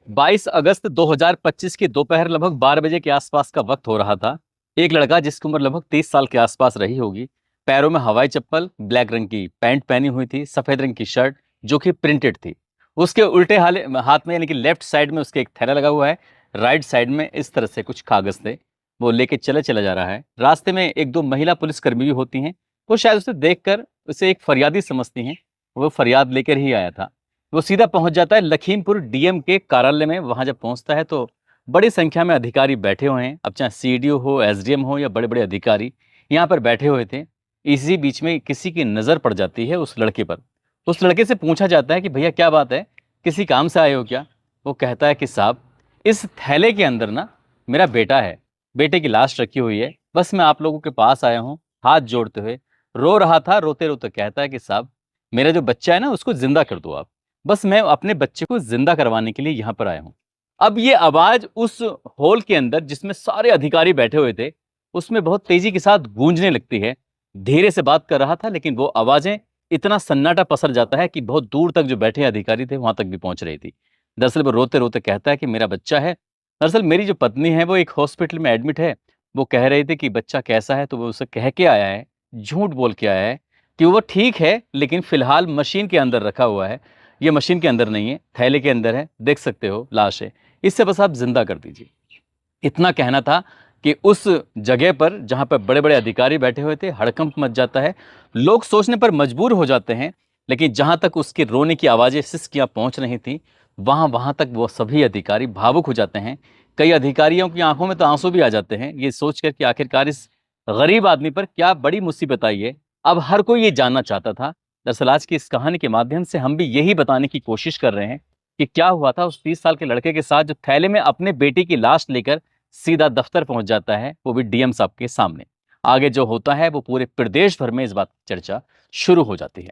22 अगस्त 2025 की दोपहर लगभग 12 बजे के आसपास का वक्त हो रहा था। एक लड़का जिसकी उम्र लगभग 30 साल के आसपास रही होगी, पैरों में हवाई चप्पल, ब्लैक रंग की पैंट पहनी हुई थी, सफेद रंग की शर्ट जो कि प्रिंटेड थी। उसके उल्टे हाले हाथ में यानी कि लेफ्ट साइड में उसके एक थैला लगा हुआ है, राइट साइड में इस तरह से कुछ कागज थे। वो लेके चले चला जा रहा है। रास्ते में एक दो महिला पुलिसकर्मी भी होती हैं। वो शायद उसे देखकर उसे एक फरियादी समझती हैं। वो फरियाद लेकर ही आया था। वो सीधा पहुंच जाता है लखीमपुर डीएम के कार्यालय में। वहां जब पहुंचता है तो बड़ी संख्या में अधिकारी बैठे हुए हैं। अब चाहे सीडीओ हो, एसडीएम हो या बड़े बड़े अधिकारी यहाँ पर बैठे हुए थे। इसी बीच में किसी की नजर पड़ जाती है उस लड़के पर। उस लड़के से पूछा जाता है कि भैया क्या बात है, किसी काम से आए हो क्या? वो कहता है कि साहब, इस थैले के अंदर ना मेरा बेटा है, बेटे की लाश रखी हुई है। बस मैं आप लोगों के पास आया हूँ हाथ जोड़ते हुए। रो रहा था, रोते रोते कहता है कि साहब, मेरा जो बच्चा है ना उसको जिंदा कर दो आप। बस मैं अपने बच्चे को जिंदा करवाने के लिए यहाँ पर आया हूँ। अब ये आवाज उस हॉल के अंदर जिसमें सारे अधिकारी बैठे हुए थे, उसमें बहुत तेजी के साथ गूंजने लगती है। धीरे से बात कर रहा था लेकिन वो आवाजें इतना सन्नाटा पसर जाता है कि बहुत दूर तक जो बैठे अधिकारी थे वहां तक भी पहुंच रही थी। दरअसल वो रोते रोते कहता है कि मेरा बच्चा है। दरअसल मेरी जो पत्नी है वो एक हॉस्पिटल में एडमिट है। वो कह रहे थे कि बच्चा कैसा है, तो वो उसे कह के आया है, झूठ बोल के आया है कि वो ठीक है लेकिन फिलहाल मशीन के अंदर रखा हुआ है। ये मशीन के अंदर नहीं है, थैले के अंदर है, देख सकते हो लाश है। इससे बस आप जिंदा कर दीजिए। इतना कहना था कि उस जगह पर जहां पर बड़े बड़े अधिकारी बैठे हुए थे, हड़कंप मच जाता है। लोग सोचने पर मजबूर हो जाते हैं, लेकिन जहां तक उसके रोने की आवाजें सिसकियां पहुंच रही थी, वहां वहां तक वो सभी अधिकारी भावुक हो जाते हैं। कई अधिकारियों की आंखों में तो आंसू भी आ जाते हैं, ये सोचकर कि आखिरकार इस गरीब आदमी पर क्या बड़ी मुसीबत आई है। अब हर कोई ये जानना चाहता था। दरअसल आज की इस कहानी के माध्यम से हम भी यही बताने की कोशिश कर रहे हैं कि क्या हुआ था उस 30 साल के लड़के के साथ जो थैले में अपने बेटी की लाश लेकर सीधा दफ्तर पहुंच जाता है, वो भी डीएम साहब के सामने। आगे जो होता है वो पूरे प्रदेश भर में इस बात की चर्चा शुरू हो जाती है।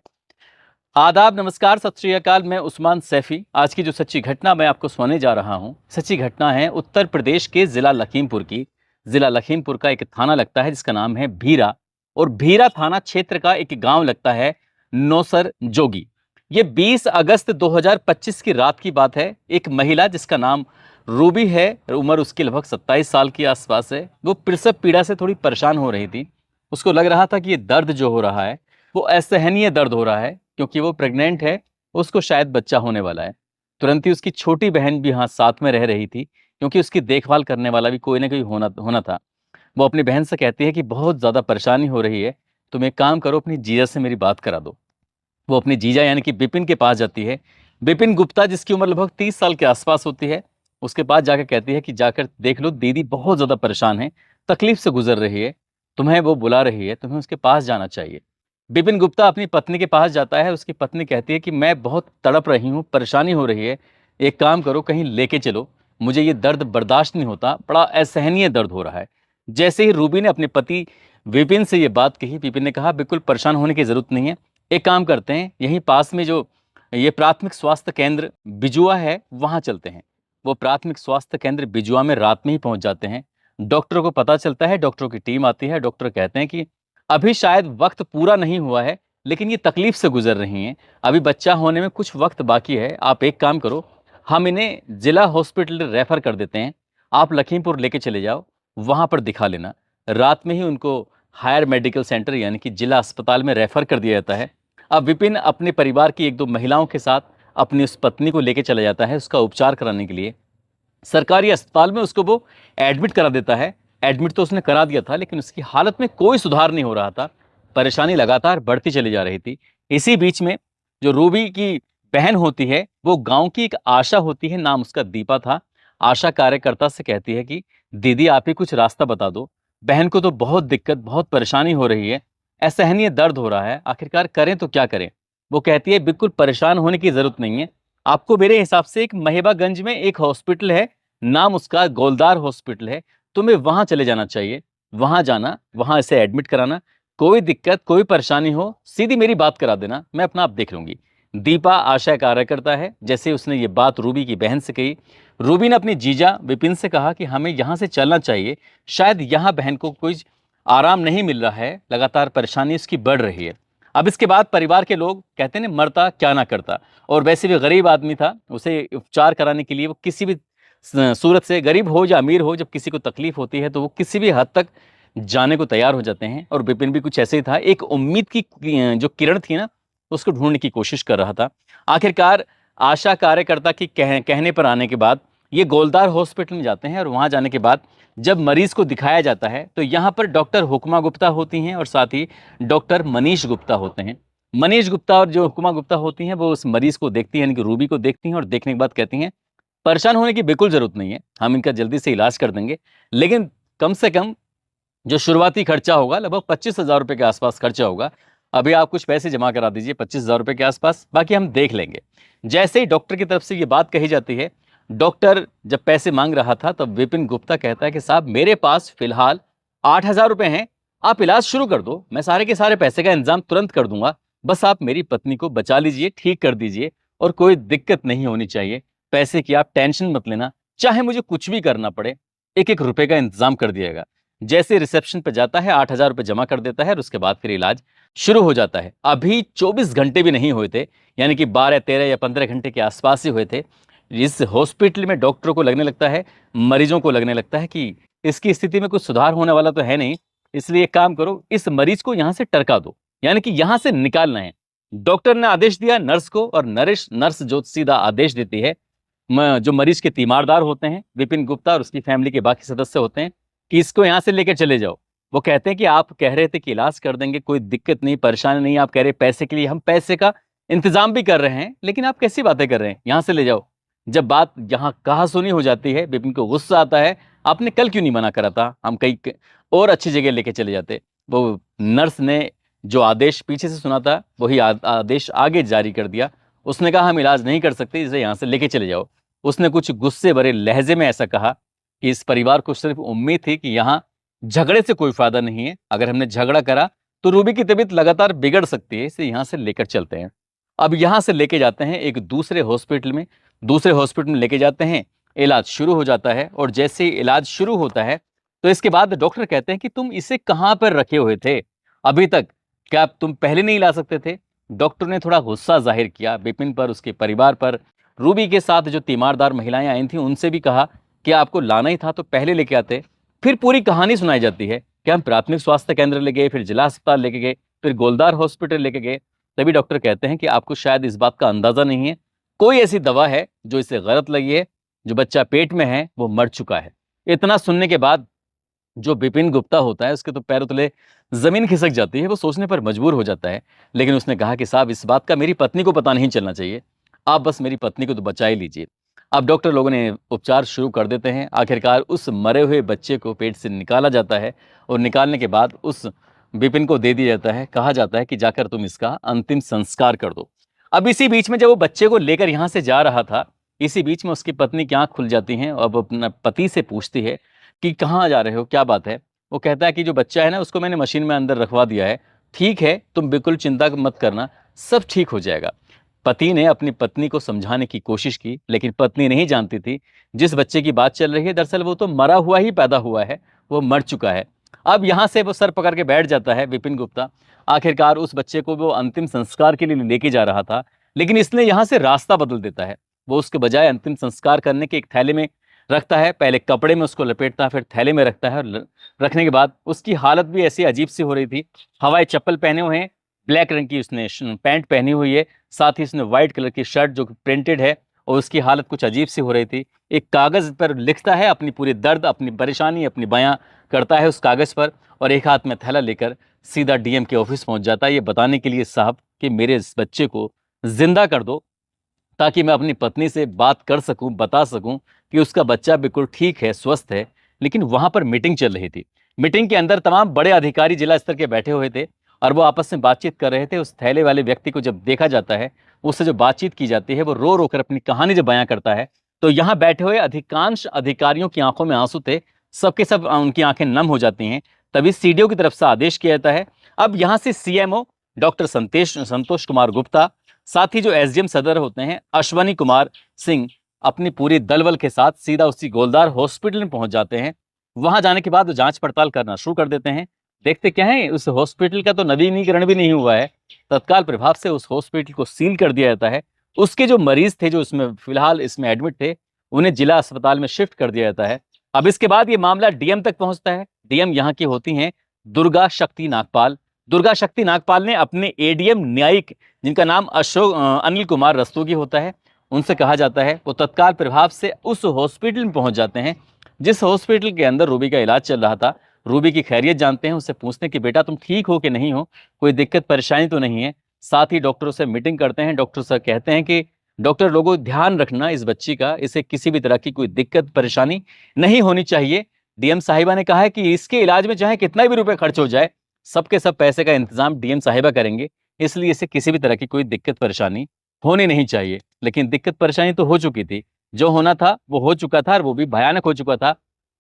आदाब, नमस्कार, सत श्री अकाल। मैं उस्मान सैफी। आज की जो सच्ची घटना मैं आपको सुनाने जा रहा हूं, सच्ची घटना है उत्तर प्रदेश के जिला लखीमपुर की। जिला लखीमपुर का एक थाना लगता है जिसका नाम है भीरा, और भीरा थाना क्षेत्र का एक गांव लगता है नौसर जोगी। ये 20 अगस्त 2025 की रात की बात है। एक महिला जिसका नाम रूबी है, उम्र उसकी लगभग 27 साल के आसपास है, वो प्रसव पीड़ा से थोड़ी परेशान हो रही थी। उसको लग रहा था कि ये दर्द जो हो रहा है वो असहनीय दर्द हो रहा है, क्योंकि वो प्रेग्नेंट है, उसको शायद बच्चा होने वाला है। तुरंत ही उसकी छोटी बहन भी यहाँ साथ में रह रही थी, क्योंकि उसकी देखभाल करने वाला भी कोई ना कोई होना होना था। वो अपनी बहन से कहती है कि बहुत ज़्यादा परेशानी हो रही है, तुम एक काम करो, अपनी जीजा से मेरी बात करा दो। वो अपनी जीजा यानी कि बिपिन के पास जाती है। बिपिन गुप्ता, जिसकी उम्र लगभग 30 साल के आसपास होती है, उसके पास जाकर कहती है कि जाकर देख लो, दीदी बहुत ज़्यादा परेशान है, तकलीफ से गुजर रही है, तुम्हें वो बुला रही है, तुम्हें उसके पास जाना चाहिए। बिपिन गुप्ता अपनी पत्नी के पास जाता है। उसकी पत्नी कहती है कि मैं बहुत तड़प रही हूँ, परेशानी हो रही है, एक काम करो, कहीं लेके चलो, मुझे ये दर्द बर्दाश्त नहीं होता, बड़ा असहनीय दर्द हो रहा है। जैसे ही रूबी ने अपने पति विपिन से ये बात कही, विपिन ने कहा बिल्कुल परेशान होने की जरूरत नहीं है, एक काम करते हैं, यहीं पास में जो ये प्राथमिक स्वास्थ्य केंद्र बिजुआ है वहां चलते हैं। वो प्राथमिक स्वास्थ्य केंद्र बिजुआ में रात में ही पहुंच जाते हैं। डॉक्टर को पता चलता है, डॉक्टरों की टीम आती है। डॉक्टर कहते हैं कि अभी शायद वक्त पूरा नहीं हुआ है, लेकिन ये तकलीफ से गुजर रही हैं, अभी बच्चा होने में कुछ वक्त बाकी है। आप एक काम करो, हम इन्हें जिला हॉस्पिटल रेफर कर देते हैं, आप लखीमपुर लेके चले जाओ, वहां पर दिखा लेना। रात में ही उनको हायर मेडिकल सेंटर यानी कि जिला अस्पताल में रेफर कर दिया जाता है। अब विपिन अपने परिवार की एक दो महिलाओं के साथ अपनी उस पत्नी को लेके चला जाता है उसका उपचार कराने के लिए। सरकारी अस्पताल में उसको वो एडमिट करा देता है। एडमिट तो उसने करा दिया था, लेकिन उसकी हालत में कोई सुधार नहीं हो रहा था, परेशानी लगातार बढ़ती चली जा रही थी। इसी बीच में जो रूबी की बहन होती है, वो गांव की एक आशा होती है, नाम उसका दीपा था। आशा कार्यकर्ता से कहती है कि दीदी आप ही कुछ रास्ता बता दो, बहन को तो बहुत दिक्कत, बहुत परेशानी हो रही है, असहनीय दर्द हो रहा है, आखिरकार करें तो क्या करें। वो कहती है बिल्कुल परेशान होने की जरूरत नहीं है, आपको मेरे हिसाब से एक महेबागंज में एक हॉस्पिटल है, नाम उसका गोलदार हॉस्पिटल है, तुम्हें वहां चले जाना चाहिए। वहां जाना, वहां इसे एडमिट कराना, कोई दिक्कत कोई परेशानी हो सीधी मेरी बात करा देना, मैं अपना आप देख लूंगी। दीपा आशा कार्यकर्ता है। जैसे उसने ये बात रूबी की बहन से कही, रूबी ने अपनी जीजा विपिन से कहा कि हमें यहाँ से चलना चाहिए, शायद यहाँ बहन को कोई आराम नहीं मिल रहा है, लगातार परेशानी उसकी बढ़ रही है। अब इसके बाद परिवार के लोग कहते हैं ना, मरता क्या ना करता। और वैसे भी गरीब आदमी था, उसे उपचार कराने के लिए वो किसी भी सूरत से, गरीब हो या अमीर हो, जब किसी को तकलीफ होती है तो वो किसी भी हद तक जाने को तैयार हो जाते हैं। और विपिन भी कुछ ऐसे ही था, एक उम्मीद की जो किरण थी ना, उसको ढूंढने की कोशिश कर रहा था। आखिरकार आशा कार्यकर्ता की कहने पर आने के बाद ये गोलदार हॉस्पिटल में जाते हैं। और वहां जाने के बाद जब मरीज को दिखाया जाता है तो यहाँ पर डॉक्टर हुक्मा गुप्ता होती हैं और साथ ही डॉक्टर मनीष गुप्ता होते हैं। मनीष गुप्ता और जो हुक्मा गुप्ता होती हैं वो उस मरीज को देखती हैं, यानी कि रूबी को देखती हैं, और देखने के बाद कहती हैं परेशान होने की बिल्कुल जरूरत नहीं है, हम इनका जल्दी से इलाज कर देंगे, लेकिन कम से कम जो शुरुआती खर्चा होगा लगभग 25,000 रुपये के आसपास खर्चा होगा। अभी आप कुछ पैसे जमा करा दीजिए 25,000 रुपये के आसपास, बाकी हम देख लेंगे। जैसे ही डॉक्टर की तरफ से ये बात कही जाती है, डॉक्टर जब पैसे मांग रहा था तब विपिन गुप्ता कहता है कि साहब मेरे पास फिलहाल 8,000 रुपये हैं, आप इलाज शुरू कर दो, मैं सारे के सारे पैसे का इंतजाम तुरंत कर दूंगा, बस आप मेरी पत्नी को बचा लीजिए, ठीक कर दीजिए, और कोई दिक्कत नहीं होनी चाहिए, पैसे की आप टेंशन मत लेना, चाहे मुझे कुछ भी करना पड़े, एक एक रुपए का इंतजाम कर दिएगा। जैसे रिसेप्शन पे जाता है 8,000 रुपये जमा कर देता है और उसके बाद फिर इलाज शुरू हो जाता है। अभी 24 घंटे भी नहीं हुए थे, यानी कि 12, 13 या 15 घंटे के आसपास ही हुए थे। इस हॉस्पिटल में डॉक्टरों को लगने लगता है, मरीजों को लगने लगता है कि इसकी स्थिति में कुछ सुधार होने वाला तो है नहीं, इसलिए एक काम करो, इस मरीज को यहां से टरका दो, यानी कि यहां से निकालना है। डॉक्टर ने आदेश दिया नर्स को, और नर्स जो सीधा आदेश देती है, जो मरीज के तीमारदार होते हैं विपिन गुप्ता और उसकी फैमिली के बाकी सदस्य होते हैं, कि इसको यहाँ से लेकर चले जाओ। वो कहते हैं कि आप कह रहे थे कि इलाज कर देंगे, कोई दिक्कत नहीं, परेशानी नहीं, आप कह रहे पैसे के लिए, हम पैसे का इंतजाम भी कर रहे हैं, लेकिन आप कैसी बातें कर रहे हैं, यहाँ से ले जाओ। जब बात यहाँ कहासुनी हो जाती है, विपिन को गुस्सा आता है, आपने कल क्यों नहीं मना करा था, हम कहीं और अच्छी जगह लेके चले जाते। वो नर्स ने जो आदेश पीछे से सुना था वही आदेश आगे जारी कर दिया। उसने कहा हम इलाज नहीं कर सकते, इसे यहाँ से लेके चले जाओ। उसने कुछ गुस्से भरे लहजे में ऐसा कहा कि इस परिवार को सिर्फ उम्मीद थी कि यहाँ झगड़े से कोई फायदा नहीं है, अगर हमने झगड़ा करा तो रूबी की तबीयत लगातार बिगड़ सकती है, इसे यहाँ से लेकर चलते हैं। अब यहाँ से लेके जाते हैं एक दूसरे हॉस्पिटल में लेके जाते हैं, इलाज शुरू हो जाता है। और जैसे ही इलाज शुरू होता है तो इसके बाद डॉक्टर कहते हैं कि तुम इसे कहाँ पर रखे हुए थे अभी तक, क्या तुम पहले नहीं ला सकते थे? डॉक्टर ने थोड़ा गुस्सा जाहिर किया विपिन पर, उसके परिवार पर, रूबी के साथ जो तीमारदार महिलाएं आई थी उनसे भी कहा कि आपको लाना ही था तो पहले लेके आते। फिर पूरी कहानी सुनाई जाती है कि हम प्राथमिक स्वास्थ्य केंद्र ले गए, फिर जिला अस्पताल लेके गए, फिर गोलदार हॉस्पिटल लेके गए। तभी डॉक्टर कहते हैं कि आपको शायद इस बात का अंदाजा नहीं है, कोई ऐसी दवा है जो इसे गलत लगी है, जो बच्चा पेट में है वो मर चुका है। इतना सुनने के बाद जो विपिन गुप्ता होता है उसके तो पैरों तले जमीन खिसक जाती है, वो सोचने पर मजबूर हो जाता है। लेकिन उसने कहा कि साहब इस बात का मेरी पत्नी को पता नहीं चलना चाहिए, आप बस मेरी पत्नी को तो बचा ही लीजिए। अब डॉक्टर लोगों ने उपचार शुरू कर देते हैं। आखिरकार उस मरे हुए बच्चे को पेट से निकाला जाता है और निकालने के बाद उस विपिन को दे दिया जाता है। कहा जाता है कि जाकर तुम इसका अंतिम संस्कार कर दो। अब इसी बीच में जब वो बच्चे को लेकर यहाँ से जा रहा था, इसी बीच में उसकी पत्नी की आंख खुल जाती हैं और वो अपना पति से पूछती है कि कहाँ जा रहे हो, क्या बात है? वो कहता है कि जो बच्चा है ना उसको मैंने मशीन में अंदर रखवा दिया है, ठीक है तुम बिल्कुल चिंता मत करना, सब ठीक हो जाएगा। पति ने अपनी पत्नी को समझाने की कोशिश की, लेकिन पत्नी नहीं जानती थी जिस बच्चे की बात चल रही है दरअसल वो तो मरा हुआ ही पैदा हुआ है, वो मर चुका है। अब यहाँ से वो सर पकड़ के बैठ जाता है विपिन गुप्ता। आखिरकार उस बच्चे को वो अंतिम संस्कार के लिए लेके जा रहा था, लेकिन इसने यहाँ से रास्ता बदल देता है। वो उसके बजाय अंतिम संस्कार करने के एक थैले में रखता है, पहले कपड़े में उसको लपेटता है, फिर थैले में रखता है। और रखने के बाद उसकी हालत भी ऐसी अजीब सी हो रही थी, हवाई चप्पल पहने हुए हैं, ब्लैक रंग की उसने पैंट पहनी हुई है, साथ ही उसने व्हाइट कलर की शर्ट जो प्रिंटेड है, और उसकी हालत कुछ अजीब सी हो रही थी। एक कागज पर लिखता है अपनी पूरी दर्द, अपनी परेशानी, अपनी बयां करता है उस कागज पर, और एक हाथ में थैला लेकर सीधा डीएम के ऑफिस पहुंच जाता है, ये बताने के लिए साहब कि मेरे इस बच्चे को जिंदा कर दो ताकि मैं अपनी पत्नी से बात कर सकूं, बता सकूं कि उसका बच्चा बिल्कुल ठीक है, स्वस्थ है। लेकिन वहां पर मीटिंग चल रही थी। मीटिंग के अंदर तमाम बड़े अधिकारी जिला स्तर के बैठे हुए थे और वो आपस में बातचीत कर रहे थे। उस थैले वाले व्यक्ति को जब देखा जाता है, उससे जो बातचीत की जाती है, वो रो रो कर अपनी कहानी जब बयां करता है, तो यहाँ बैठे हुए अधिकांश अधिकारियों की आंखों में आंसू थे, सबके सब उनकी आंखें नम हो जाती हैं। तभी सीडीओ की तरफ से आदेश किया जाता है। अब यहाँ से सीएमओ डॉक्टर संतोष कुमार गुप्ता, साथ ही जो एसडीएम सदर होते हैं अश्वनी कुमार सिंह, अपनी पूरी दलबल के साथ सीधा उसी गोलदार हॉस्पिटल में पहुंच जाते हैं। वहां जाने के बाद वो जांच पड़ताल करना शुरू कर देते हैं। देखते क्या है, उस हॉस्पिटल का तो नवीनीकरण भी नहीं हुआ है। तत्काल प्रभाव से उस हॉस्पिटल को सील कर दिया जाता है। उसके जो मरीज थे, जो इसमें फिलहाल इसमें एडमिट थे, उन्हें जिला अस्पताल में शिफ्ट कर दिया जाता है। अब इसके बाद ये मामला डीएम तक पहुंचता है। डीएम यहाँ की होती हैं दुर्गा शक्ति नागपाल। दुर्गा शक्ति नागपाल ने अपने एडीएम न्यायिक, जिनका नाम अनिल कुमार रस्तोगी होता है, उनसे कहा जाता है, वो तत्काल प्रभाव से उस हॉस्पिटल में पहुंच जाते हैं जिस हॉस्पिटल के अंदर रूबी का इलाज चल रहा था। रूबी की खैरियत जानते हैं, उससे पूछते हैं कि बेटा तुम ठीक हो कि नहीं हो, कोई दिक्कत परेशानी तो नहीं है। साथ ही डॉक्टरों से मीटिंग करते हैं। डॉक्टर सर कहते हैं कि डॉक्टर लोगों ध्यान रखना इस बच्ची का, इसे किसी भी तरह की कोई दिक्कत परेशानी नहीं होनी चाहिए। डीएम साहिबा ने कहा है कि इसके इलाज में चाहे कितना भी रुपए खर्च हो जाए, सबके सब पैसे का इंतजाम डीएम साहिबा करेंगे, इसलिए इसे किसी भी तरह की कोई दिक्कत परेशानी होनी नहीं चाहिए। लेकिन दिक्कत परेशानी तो हो चुकी थी, जो होना था वो हो चुका था, और वो भी भयानक हो चुका था।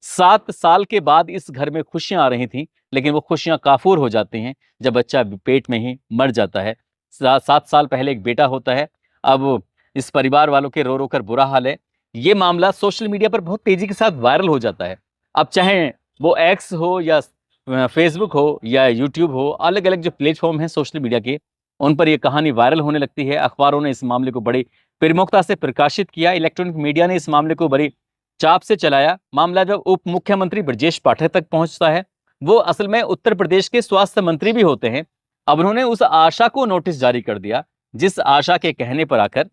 7 साल के बाद इस घर में खुशियां आ रही थी, लेकिन वो खुशियां काफूर हो जाती हैं जब बच्चा पेट में ही मर जाता है। 7 साल पहले एक बेटा होता है। अब इस परिवार वालों के रो रो कर बुरा हाल है। ये मामला सोशल मीडिया पर बहुत तेजी के साथ वायरल हो जाता है। अब चाहे वो एक्स हो या फेसबुक हो या यूट्यूब हो, अलग अलग जो प्लेटफॉर्म हैं सोशल मीडिया के, उन पर यह कहानी वायरल होने लगती है। अखबारों ने इस मामले को बड़ी प्रमुखता से प्रकाशित किया। इलेक्ट्रॉनिक मीडिया ने इस मामले को बड़ी चाप से चलाया। मामला जब उप मुख्यमंत्री ब्रजेश पाठक तक पहुंचता है, वो असल में उत्तर प्रदेश के स्वास्थ्य मंत्री भी होते हैं। अब उन्होंने उस आशा को नोटिस जारी कर दिया, जिस आशा के कहने पर आकर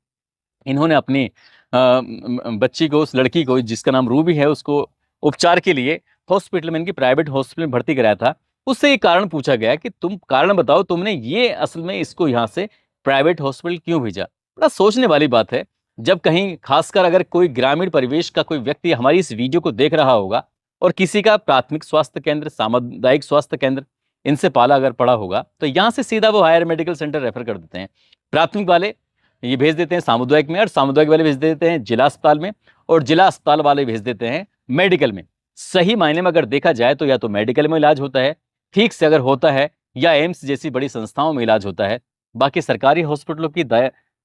इन्होंने अपनी बच्ची को, उस लड़की को जिसका नाम रूबी है, उसको उपचार के लिए हॉस्पिटल में, इनकी प्राइवेट हॉस्पिटल में भर्ती कराया था। उससे ये कारण पूछा गया कि तुम कारण बताओ, तुमने ये असल में इसको यहाँ से प्राइवेट हॉस्पिटल क्यों भेजा। बड़ा सोचने वाली बात है। जब कहीं, खासकर अगर कोई ग्रामीण परिवेश का कोई व्यक्ति हमारी इस वीडियो को देख रहा होगा और किसी का प्राथमिक स्वास्थ्य केंद्र, सामुदायिक स्वास्थ्य केंद्र इनसे पाला अगर पड़ा होगा, तो यहाँ से सीधा वो हायर मेडिकल सेंटर रेफर कर देते हैं। प्राथमिक वाले ये भेज देते हैं सामुदायिक में, और सामुदायिक वाले भेज देते हैं जिला अस्पताल में, और जिला अस्पताल वाले भेज देते हैं मेडिकल में। सही मायने में अगर देखा जाए तो या तो मेडिकल में इलाज होता है, ठीक से अगर होता है, या एम्स जैसी बड़ी संस्थाओं में इलाज होता है। बाकी सरकारी हॉस्पिटलों की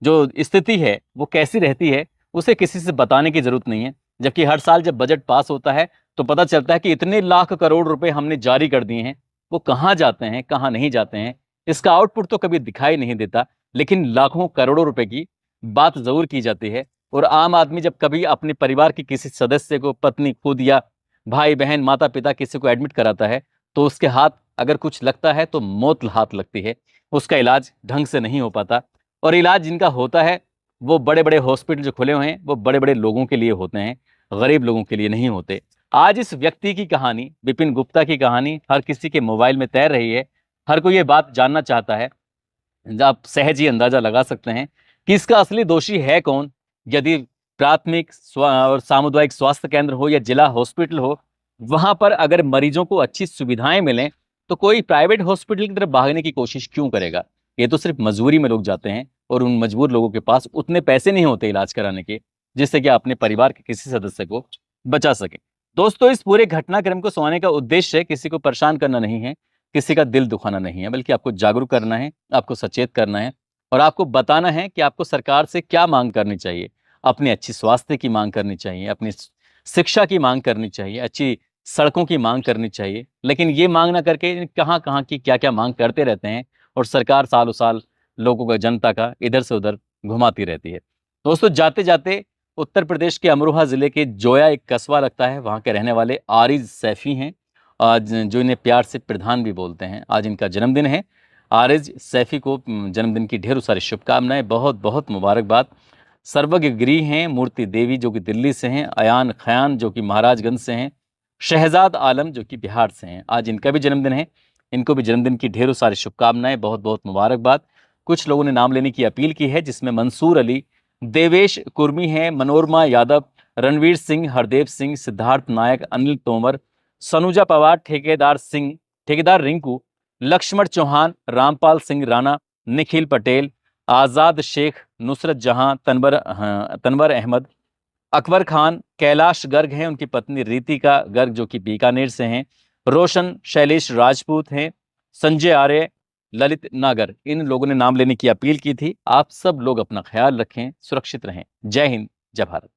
जो स्थिति है वो कैसी रहती है, उसे किसी से बताने की जरूरत नहीं है। जबकि हर साल जब बजट पास होता है तो पता चलता है कि इतने लाख करोड़ रुपए हमने जारी कर दिए हैं, वो कहाँ जाते हैं, कहाँ नहीं जाते हैं, इसका आउटपुट तो कभी दिखाई नहीं देता। लेकिन लाखों करोड़ों रुपए की बात जरूर की जाती है। और आम आदमी जब कभी अपने परिवार के किसी सदस्य को, पत्नी, खुद या भाई बहन, माता पिता किसी को एडमिट कराता है, तो उसके हाथ अगर कुछ लगता है तो मौत हाथ लगती है। उसका इलाज ढंग से नहीं हो पाता। और इलाज जिनका होता है, वो बड़े बड़े हॉस्पिटल जो खुले हुए हैं, वो बड़े बड़े लोगों के लिए होते हैं, गरीब लोगों के लिए नहीं होते। आज इस व्यक्ति की कहानी, विपिन गुप्ता की कहानी, हर किसी के मोबाइल में तैर रही है। हर कोई ये बात जानना चाहता है। आप सहज ही अंदाजा लगा सकते हैं कि इसका असली दोषी है कौन। यदि प्राथमिक और सामुदायिक स्वास्थ्य केंद्र हो या जिला हॉस्पिटल हो, वहां पर अगर मरीजों को अच्छी सुविधाएं मिलें, तो कोई प्राइवेट हॉस्पिटल की तरफ भागने की कोशिश क्यों करेगा। ये तो सिर्फ मजबूरी में लोग जाते हैं, और उन मजबूर लोगों के पास उतने पैसे नहीं होते इलाज कराने के, जिससे कि अपने परिवार के किसी सदस्य को बचा सके। दोस्तों, इस पूरे घटनाक्रम को सुनाने का उद्देश्य किसी को परेशान करना नहीं है, किसी का दिल दुखाना नहीं है, बल्कि आपको जागरूक करना है, आपको सचेत करना है, और आपको बताना है कि आपको सरकार से क्या मांग करनी चाहिए। अपनी अच्छी स्वास्थ्य की मांग करनी चाहिए, अपनी शिक्षा की मांग करनी चाहिए, अच्छी सड़कों की मांग करनी चाहिए। लेकिन ये मांग ना करके कहाँ कहाँ की क्या क्या मांग करते रहते हैं, और सरकार सालों साल लोगों का, जनता का इधर से उधर घुमाती रहती है। दोस्तों, जाते जाते उत्तर प्रदेश के अमरोहा जिले के जोया एक कस्बा लगता है, वहाँ के रहने वाले आरिज सैफी हैं, आज जो इन्हें प्यार से प्रधान भी बोलते हैं। आज इनका जन्मदिन है। आरिज सैफी को जन्मदिन की ढेरों सारी शुभकामनाएं, बहुत बहुत मुबारकबाद। सर्वज्ञ हैं मूर्ति देवी जो कि दिल्ली से हैं, अयान खयान जो कि महाराजगंज से हैं, शहजाद आलम जो कि बिहार से हैं, आज इनका भी जन्मदिन है। इनको भी जन्मदिन की ढेरों सारी शुभकामनाएं, बहुत बहुत मुबारकबाद। कुछ लोगों ने नाम लेने की अपील की है, जिसमें मंसूर अली, देवेश कुर्मी हैं, मनोरमा यादव, रणवीर सिंह, हरदेव सिंह, सिद्धार्थ नायक, अनिल तोमर, सनुजा पवार, ठेकेदार रिंकू, लक्ष्मण चौहान, रामपाल सिंह राणा, निखिल पटेल, आज़ाद शेख, नुसरत जहां, तनवर अहमद, अकबर खान, कैलाश गर्ग हैं, उनकी पत्नी रीतिका गर्ग जो कि बीकानेर से हैं, रोशन शैलेश राजपूत हैं, संजय आर्य, ललित नागर, इन लोगों ने नाम लेने की अपील की थी। आप सब लोग अपना ख्याल रखें, सुरक्षित रहें। जय हिंद, जय भारत।